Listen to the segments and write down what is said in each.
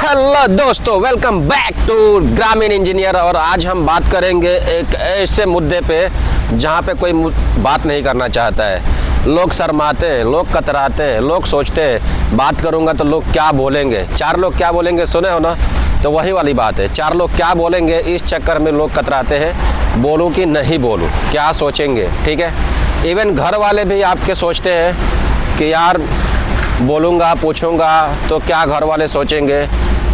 Hello दोस्तों, welcome back to ग्रामीण engineer. और आज हम बात करेंगे एक ऐसे मुद्दे पे जहाँ पे कोई बात नहीं करना चाहता है। लोग शर्माते हैं, लोग कतराते हैं, लोग सोचते हैं बात करूँगा तो लोग क्या बोलेंगे, चार लोग क्या बोलेंगे सुने हो ना। तो वही वाली बात है, चार लोग क्या बोलेंगे, इस चक्कर में लोग कतराते हैं। बोलूँ कि नहीं बोलूँ, क्या सोचेंगे, ठीक है। इवन घर वाले भी आपके सोचते हैं कि यार बोलूँगा पूछूँगा तो क्या घर वाले सोचेंगे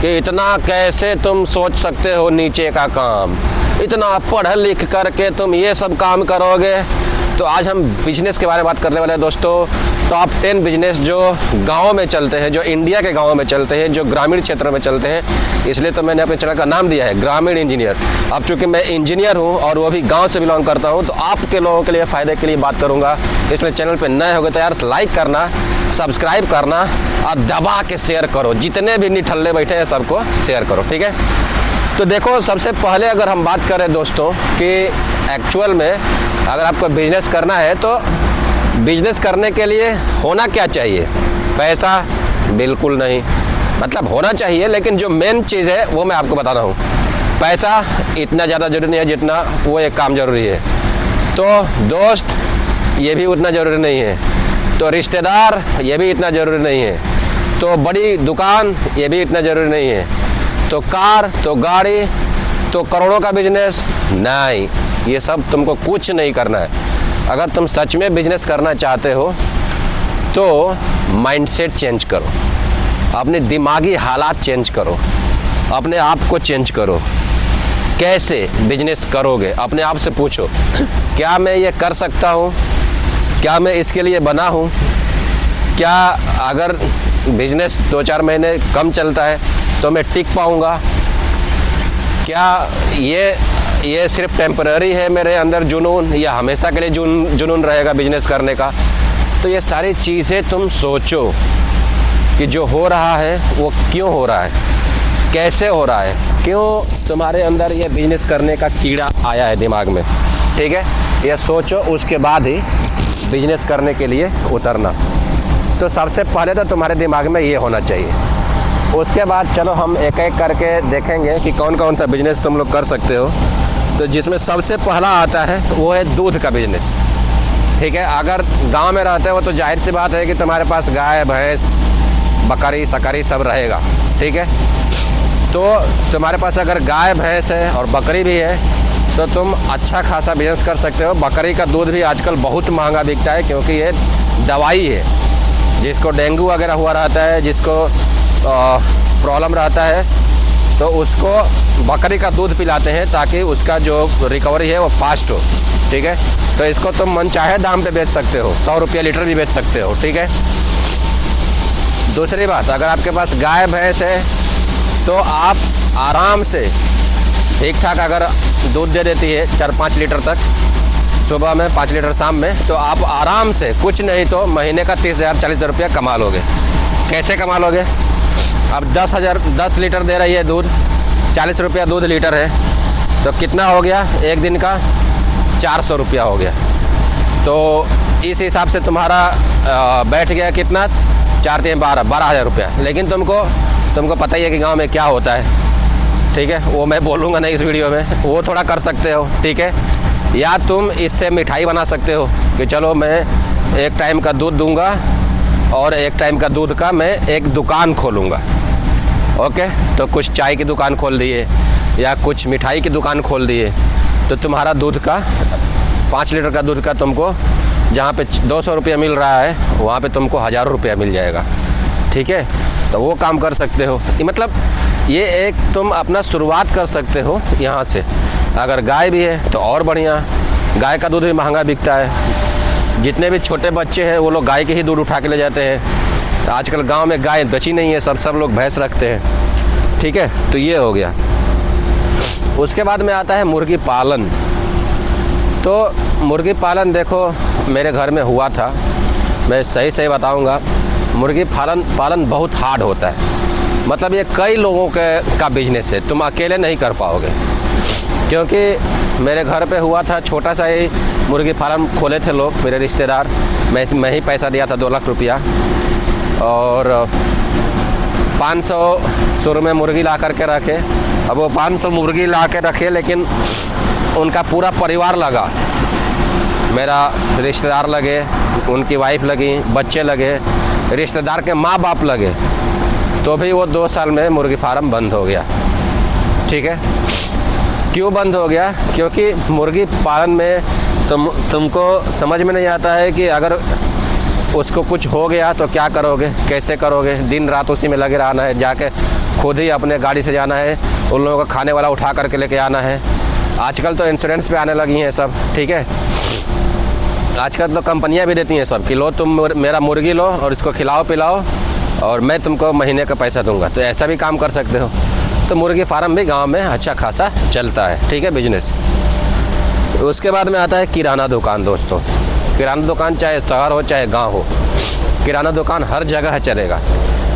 कि इतना कैसे तुम सोच सकते हो नीचे का काम, इतना पढ़ लिख करके तुम ये सब काम करोगे। तो आज हम बिजनेस के बारे में बात करने वाले हैं दोस्तों। टॉप 10 बिजनेस जो गाँव में चलते हैं, जो इंडिया के गाँव में चलते हैं, जो ग्रामीण क्षेत्र में चलते हैं। इसलिए तो मैंने अपने चैनल का नाम दिया है ग्रामीण इंजीनियर। अब चूँकि मैं इंजीनियर हूँ और वो भी गाँव से बिलोंग करता हूँ, तो आपके लोगों के लिए फ़ायदे के लिए बात करूँगा। इसलिए चैनल पर नए हो गए तो यार लाइक करना, सब्सक्राइब करना और दबा के शेयर करो। जितने भी निठल्ले बैठे हैं सबको शेयर करो, ठीक है। तो देखो, सबसे पहले अगर हम बात करें दोस्तों कि एक्चुअल में अगर आपको बिजनेस करना है तो बिजनेस करने के लिए होना क्या चाहिए? पैसा? बिल्कुल नहीं। मतलब होना चाहिए, लेकिन जो मेन चीज़ है वो मैं आपको बता रहा हूँ। पैसा इतना ज़्यादा ज़रूरी नहीं है जितना वो एक काम ज़रूरी है। तो दोस्त ये भी उतना ज़रूरी नहीं है। तो रिश्तेदार ये भी इतना ज़रूरी नहीं है। तो बड़ी दुकान ये भी इतना ज़रूरी नहीं है। तो कार, तो गाड़ी, तो करोड़ों का बिजनेस नहीं, ये सब तुमको कुछ नहीं करना है। अगर तुम सच में बिजनेस करना चाहते हो तो माइंडसेट चेंज करो, अपने दिमागी हालात चेंज करो, अपने आप को चेंज करो। कैसे बिजनेस करोगे अपने आप से पूछो, क्या मैं ये कर सकता हूँ? क्या मैं इसके लिए बना हूँ? क्या अगर बिजनेस 2-4 महीने कम चलता है तो मैं टिक पाऊँगा? क्या ये सिर्फ टेम्पररी है मेरे अंदर जुनून, या हमेशा के लिए जुनून रहेगा बिजनेस करने का? तो ये सारी चीज़ें तुम सोचो कि जो हो रहा है वो क्यों हो रहा है, कैसे हो रहा है, क्यों तुम्हारे अंदर ये बिजनेस करने का कीड़ा आया है दिमाग में, ठीक है। ये सोचो, उसके बाद ही बिजनेस करने के लिए उतरना। तो सबसे पहले तो तुम्हारे दिमाग में ये होना चाहिए। उसके बाद चलो हम एक एक करके देखेंगे कि कौन कौन सा बिजनेस तुम लोग कर सकते हो। तो जिसमें सबसे पहला आता है वो है दूध का बिजनेस, ठीक है। अगर गांव में रहते हो तो जाहिर सी बात है कि तुम्हारे पास गाय, भैंस, बकरी, सकरी सब रहेगा, ठीक है। तो तुम्हारे पास अगर गाय, भैंस है और बकरी भी है तो तुम अच्छा खासा बिजनेस कर सकते हो। बकरी का दूध भी आजकल बहुत महंगा बिकता है, क्योंकि ये दवाई है। जिसको डेंगू वगैरह हुआ रहता है, जिसको प्रॉब्लम रहता है, तो उसको बकरी का दूध पिलाते हैं ताकि उसका जो रिकवरी है वो फास्ट हो, ठीक है। तो इसको तुम मन चाहे दाम पे बेच सकते हो, 100 रुपये लीटर भी बेच सकते हो, ठीक है। दूसरी बात, अगर आपके पास गाय भैंस है तो आप आराम से ठीक ठाक अगर दूध दे देती है 4-5 लीटर तक, सुबह में 5 लीटर शाम में, तो आप आराम से कुछ नहीं तो महीने का 30,000-40,000 रुपया कमा लोगे। कैसे कमा लोगे? अब 10 लीटर दे रही है दूध, 40 रुपया दूध लीटर है, तो कितना हो गया? एक दिन का 400 रुपया हो गया। तो इस हिसाब से तुम्हारा बैठ गया कितना? 4-3-12,000 रुपया। लेकिन तुमको पता ही है कि गांव में क्या होता है, ठीक है। वो मैं बोलूँगा नहीं इस वीडियो में, वो थोड़ा कर सकते हो, ठीक है। या तुम इससे मिठाई बना सकते हो कि चलो मैं एक टाइम का दूध दूंगा और एक टाइम का दूध का मैं एक दुकान खोलूँगा, ओके। तो कुछ चाय की दुकान खोल दिए या कुछ मिठाई की दुकान खोल दिए, तो तुम्हारा दूध का 5 लीटर का दूध का तुमको जहाँ पे 200 रुपया मिल रहा है वहाँ पे तुमको 1000 रुपया मिल जाएगा, ठीक है। तो वो काम कर सकते हो। मतलब ये एक तुम अपना शुरुआत कर सकते हो यहाँ से। अगर गाय भी है तो और बढ़िया, गाय का दूध भी महंगा बिकता है। जितने भी छोटे बच्चे हैं वो लोग गाय के ही दूध उठा के ले जाते हैं। आजकल गांव में गाय बची नहीं है, सब लोग भैंस रखते हैं, ठीक है। तो ये हो गया। उसके बाद में आता है मुर्गी पालन। तो मुर्गी पालन देखो मेरे घर में हुआ था, मैं सही बताऊंगा। मुर्गी पालन बहुत हार्ड होता है। मतलब ये कई लोगों का बिजनेस है, तुम अकेले नहीं कर पाओगे। क्योंकि मेरे घर पे हुआ था, छोटा सा ही मुर्गी फार्म खोले थे लोग, मेरे रिश्तेदार। मैं ही पैसा दिया था 2 लाख रुपया, और 500 शुरू में मुर्गी ला करके रखे, अब वो 500 मुर्गी ला के रखे, लेकिन उनका पूरा परिवार लगा, मेरा रिश्तेदार लगे, उनकी वाइफ लगी, बच्चे लगे, रिश्तेदार के माँ बाप लगे, तो भी वो 2 साल में मुर्गी फार्म बंद हो गया। ठीक है, क्यों बंद हो गया? क्योंकि मुर्गी पालन में तुमको समझ में नहीं आता है कि अगर उसको कुछ हो गया तो क्या करोगे, कैसे करोगे। दिन रात उसी में लगे रहना है, जाके खुद ही अपने गाड़ी से जाना है, उन लोगों का खाने वाला उठा करके लेके आना है। आजकल तो इंश्योरेंस पे आने लगी हैं सब। ठीक है, आजकल तो कंपनियां भी देती हैं सब कि लो तुम मेरा मुर्गी लो और इसको खिलाओ पिलाओ और मैं तुमको महीने का पैसा दूंगा, तो ऐसा भी काम कर सकते हो। तो मुर्गी फार्म भी गांव में अच्छा खासा चलता है। ठीक है, बिजनेस। उसके बाद में आता है किराना दुकान। दोस्तों, किराना दुकान चाहे शहर हो चाहे गांव हो, किराना दुकान हर जगह चलेगा।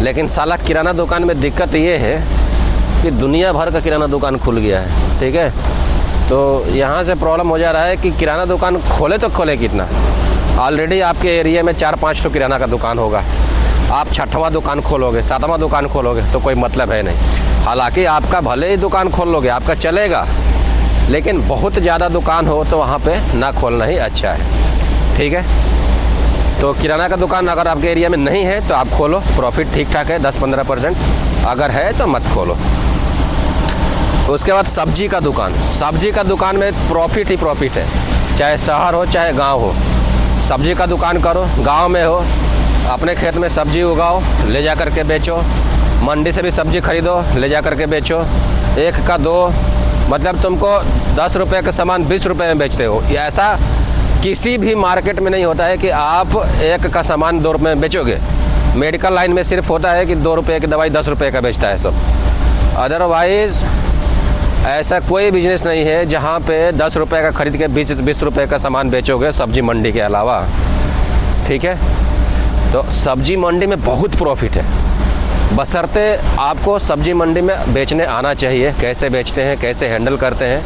लेकिन साला किराना दुकान में दिक्कत ये है कि दुनिया भर का किराना दुकान खुल गया है। ठीक है, तो यहाँ से प्रॉब्लम हो जा रहा है कि किराना दुकान खोले तो खोले कितना। ऑलरेडी आपके एरिया में 4-5 किराना का दुकान होगा, आप 6वां दुकान खोलोगे, 7वां दुकान खोलोगे तो कोई मतलब है नहीं। हालांकि आपका भले ही दुकान खोल लोगे, आपका चलेगा, लेकिन बहुत ज़्यादा दुकान हो तो वहाँ पे ना खोलना ही अच्छा है। ठीक है, तो किराना का दुकान अगर आपके एरिया में नहीं है तो आप खोलो, प्रॉफिट ठीक ठाक है 10-15%, अगर है तो मत खोलो। उसके बाद सब्जी का दुकान। सब्जी का दुकान में प्रॉफिट ही प्रॉफिट है, चाहे शहर हो चाहे गांव हो। सब्जी का दुकान करो, गांव में हो, अपने खेत में सब्जी उगाओ, ले जा कर के बेचो, मंडी से भी सब्जी खरीदो, ले जा कर के बेचो। 1 का 2 मतलब तुमको 10 रुपये का सामान 20 रुपये में बेचते हो। ऐसा किसी भी मार्केट में नहीं होता है कि आप 1 का सामान 2 रुपये में बेचोगे। मेडिकल लाइन में सिर्फ होता है कि 2 रुपये की दवाई 10 रुपये का बेचता है सब। अदरवाइज़ ऐसा कोई बिजनेस नहीं है जहाँ पे 10 रुपये का खरीद के 20 रुपये का सामान बेचोगे सब्जी मंडी के अलावा। ठीक है, तो सब्जी मंडी में बहुत प्रॉफिट है, बशर्ते आपको सब्जी मंडी में बेचने आना चाहिए। कैसे बेचते हैं, कैसे हैंडल करते हैं,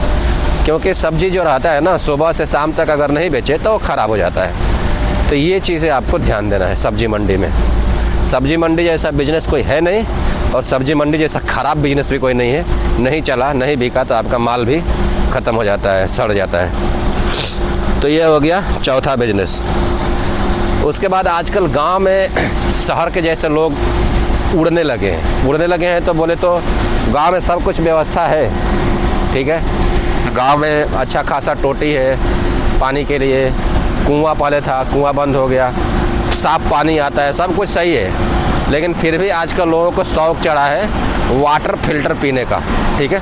क्योंकि सब्जी जो रहता है ना, सुबह से शाम तक अगर नहीं बेचे तो ख़राब हो जाता है। तो ये चीज़ें आपको ध्यान देना है सब्जी मंडी में। सब्जी मंडी जैसा बिजनेस कोई है नहीं, और सब्जी मंडी जैसा ख़राब बिजनेस भी कोई नहीं है। नहीं चला, नहीं बिका तो आपका माल भी ख़त्म हो जाता है, सड़ जाता है। तो ये हो गया चौथा बिजनेस। उसके बाद आजकल गांव में शहर के जैसे लोग उड़ने लगे हैं। तो बोले तो गांव में सब कुछ व्यवस्था है। ठीक है, गांव में अच्छा खासा टोटी है पानी के लिए, कुआं पहले था, कुआं बंद हो गया, साफ़ पानी आता है, सब कुछ सही है। लेकिन फिर भी आजकल लोगों को शौक़ चढ़ा है वाटर फिल्टर पीने का। ठीक है,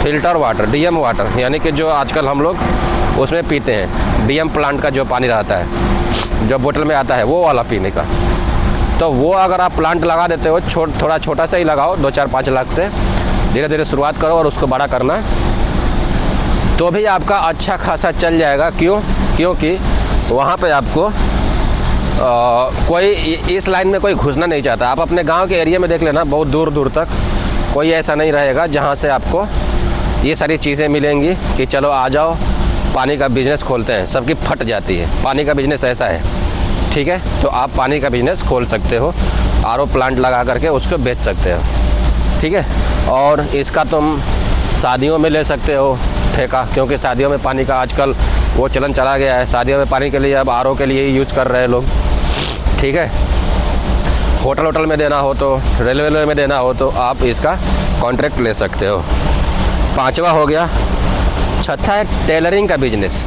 फिल्टर वाटर, डीएम वाटर, यानी कि जो आजकल हम लोग उसमें पीते हैं, डीएम प्लांट का जो पानी रहता है, जो बोतल में आता है, वो वाला पीने का। तो वो अगर आप प्लांट लगा देते हो, थोड़ा छोटा सा ही लगाओ, 2-4-5 लाख से धीरे धीरे शुरुआत करो और उसको बड़ा करना, तो भी आपका अच्छा खासा चल जाएगा। क्योंकि वहाँ पे आपको कोई इस लाइन में कोई घुसना नहीं चाहता। आप अपने गांव के एरिया में देख लेना, बहुत दूर दूर तक कोई ऐसा नहीं रहेगा जहाँ से आपको ये सारी चीज़ें मिलेंगी कि चलो आ जाओ पानी का बिज़नेस खोलते हैं। सबकी फट जाती है, पानी का बिज़नेस ऐसा है। ठीक है, तो आप पानी का बिज़नेस खोल सकते हो, आरओ प्लांट लगा करके उसको बेच सकते हो। ठीक है, और इसका तुम शादियों में ले सकते हो ठेका, क्योंकि शादियों में पानी का आजकल वो चलन चला गया है। शादियों में पानी के लिए अब आरओ के लिए ही यूज़ कर रहे हैं लोग। ठीक है, होटल में देना हो तो, रेलवे में देना हो तो आप इसका कॉन्ट्रैक्ट ले सकते हो। 5वां हो गया। छठा है टेलरिंग का बिजनेस।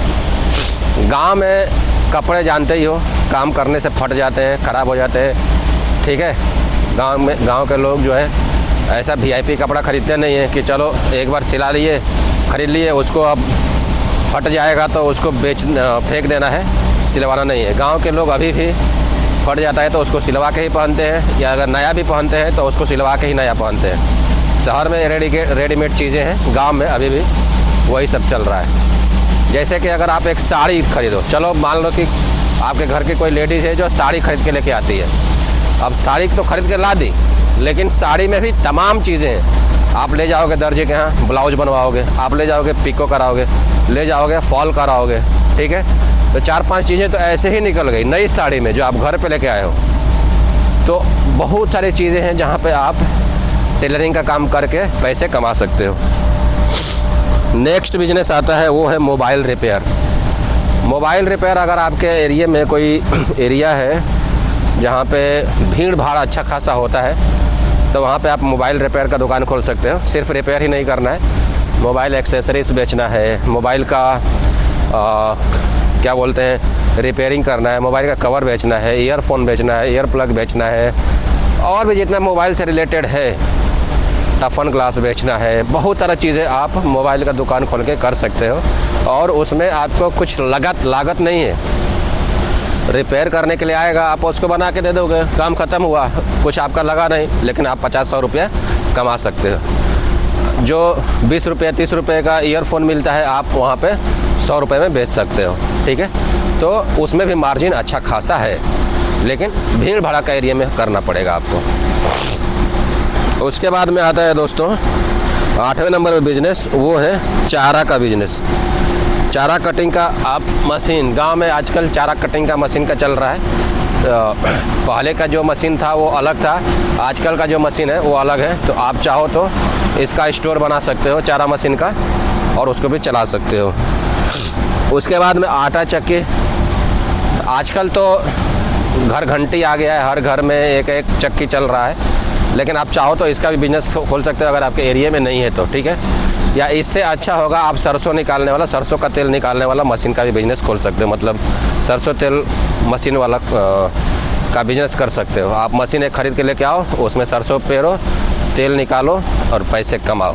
गांव में कपड़े जानते ही हो, काम करने से फट जाते हैं, ख़राब हो जाते हैं। ठीक है, गांव के लोग जो है ऐसा वीआईपी कपड़ा ख़रीदते नहीं है कि चलो एक बार सिला लिए, ख़रीद लिए, उसको अब फट जाएगा तो उसको फेंक देना है, सिलवाना नहीं है। गांव के लोग अभी भी फट जाता है तो उसको सिलवा के ही पहनते हैं, या अगर नया भी पहनते हैं तो उसको सिलवा के ही नया पहनते हैं। शहर में रेडीमेड चीज़ें हैं, गांव में अभी भी वही सब चल रहा है। जैसे कि अगर आप एक साड़ी खरीदो, चलो मान लो कि आपके घर की कोई लेडीज़ है जो साड़ी खरीद के लेके आती है। अब साड़ी तो खरीद के ला दी, लेकिन साड़ी में भी तमाम चीज़ें हैं। आप ले जाओगे दर्जी के यहाँ, ब्लाउज बनवाओगे, आप ले जाओगे पिको कराओगे, ले जाओगे फॉल कराओगे। ठीक है, तो 4-5 चीज़ें तो ऐसे ही निकल गई नई साड़ी में जो आप घर पे लेके आए हो। तो बहुत सारी चीज़ें हैं जहाँ पे आप टेलरिंग का काम करके पैसे कमा सकते हो। नेक्स्ट बिजनेस आता है वो है मोबाइल रिपेयर। मोबाइल रिपेयर अगर आपके एरिया में कोई एरिया है जहाँ पे भीड़ भाड़ अच्छा खासा होता है तो वहाँ पे आप मोबाइल रिपेयर का दुकान खोल सकते हो। सिर्फ रिपेयर ही नहीं करना है, मोबाइल एक्सेसरीज बेचना है, मोबाइल का क्या बोलते हैं रिपेयरिंग करना है, मोबाइल का कवर बेचना है, ईयरफोन बेचना है, ईयर प्लग बेचना है, और भी जितना मोबाइल से रिलेटेड है, टफन ग्लास बेचना है, बहुत सारा चीज़ें आप मोबाइल का दुकान खोल के कर सकते हो और उसमें आपको कुछ लागत नहीं है। रिपेयर करने के लिए आएगा, आप उसको बना के दे दोगे, काम ख़त्म हुआ, कुछ आपका लगा नहीं, लेकिन आप 50-100 रुपये कमा सकते हो। जो 20 रुपये 30 रुपये का ईयरफोन मिलता है आप वहाँ पे 100 रुपये में बेच सकते हो, ठीक है। तो उसमें भी मार्जिन अच्छा खासा है, लेकिन भीड़ भड़का एरिया में करना पड़ेगा आपको। उसके बाद में आता है दोस्तों 8वें नंबर पर बिजनेस, वो है चारा का बिजनेस। चारा कटिंग का आप मशीन, गांव में आजकल चारा कटिंग का मशीन का चल रहा है। पहले का जो मशीन था वो अलग था, आजकल का जो मशीन है वो अलग है। तो आप चाहो तो इसका स्टोर बना सकते हो चारा मशीन का और उसको भी चला सकते हो। उसके बाद में आटा चक्की, आजकल तो घर घंटी आ गया है, हर घर में एक एक चक्की चल रहा है, लेकिन आप चाहो तो इसका भी बिजनेस खोल सकते हो अगर आपके एरिया में नहीं है तो, ठीक है। या इससे अच्छा होगा आप सरसों निकालने वाला, सरसों का तेल निकालने वाला मशीन का भी बिजनेस खोल सकते हो। मतलब सरसों तेल मशीन वाला का बिजनेस कर सकते हो। आप मशीन एक ख़रीद के लेके आओ, उसमें सरसों पेरो, तेल निकालो और पैसे कमाओ,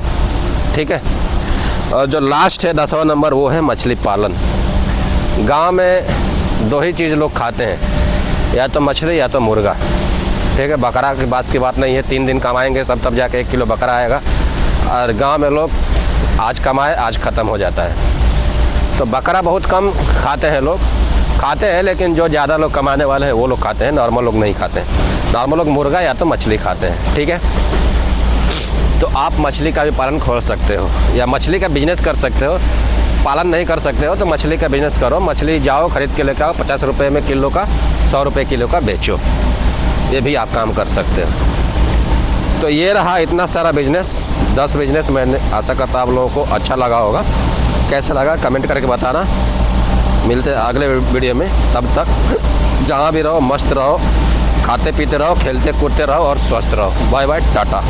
ठीक है। और जो लास्ट है 10वां नंबर, वो है मछली पालन। गांव में 2 ही चीज़ लोग खाते हैं, या तो मछली या तो मुर्गा, ठीक है। बकरा की बात नहीं है, 3 दिन कमाएंगे सब तब जाके 1 किलो बकरा आएगा। और गांव में लोग आज कमाए आज ख़त्म हो जाता है। तो बकरा बहुत कम खाते हैं लोग, खाते हैं लेकिन जो ज़्यादा लोग कमाने वाले हैं वो लोग खाते हैं, नॉर्मल लोग नहीं खाते हैं। नॉर्मल लोग मुर्गा या तो मछली खाते हैं, ठीक है। तो आप मछली का भी पालन खोल सकते हो या मछली का बिजनेस कर सकते हो। पालन नहीं कर सकते हो तो मछली का बिजनेस करो। मछली जाओ खरीद के लेकर आओ, 50 रुपये में किलो का, 100 रुपये किलो का बेचो, ये भी आप काम कर सकते हो। तो ये रहा इतना सारा बिजनेस, 10 बिजनेस। मैंने आशा करता आप लोगों को अच्छा लगा होगा। कैसा लगा कमेंट करके बताना। मिलते हैं अगले वीडियो में, तब तक जहाँ भी रहो मस्त रहो, खाते पीते रहो, खेलते कूदते रहो और स्वस्थ रहो। Bye bye, Tata.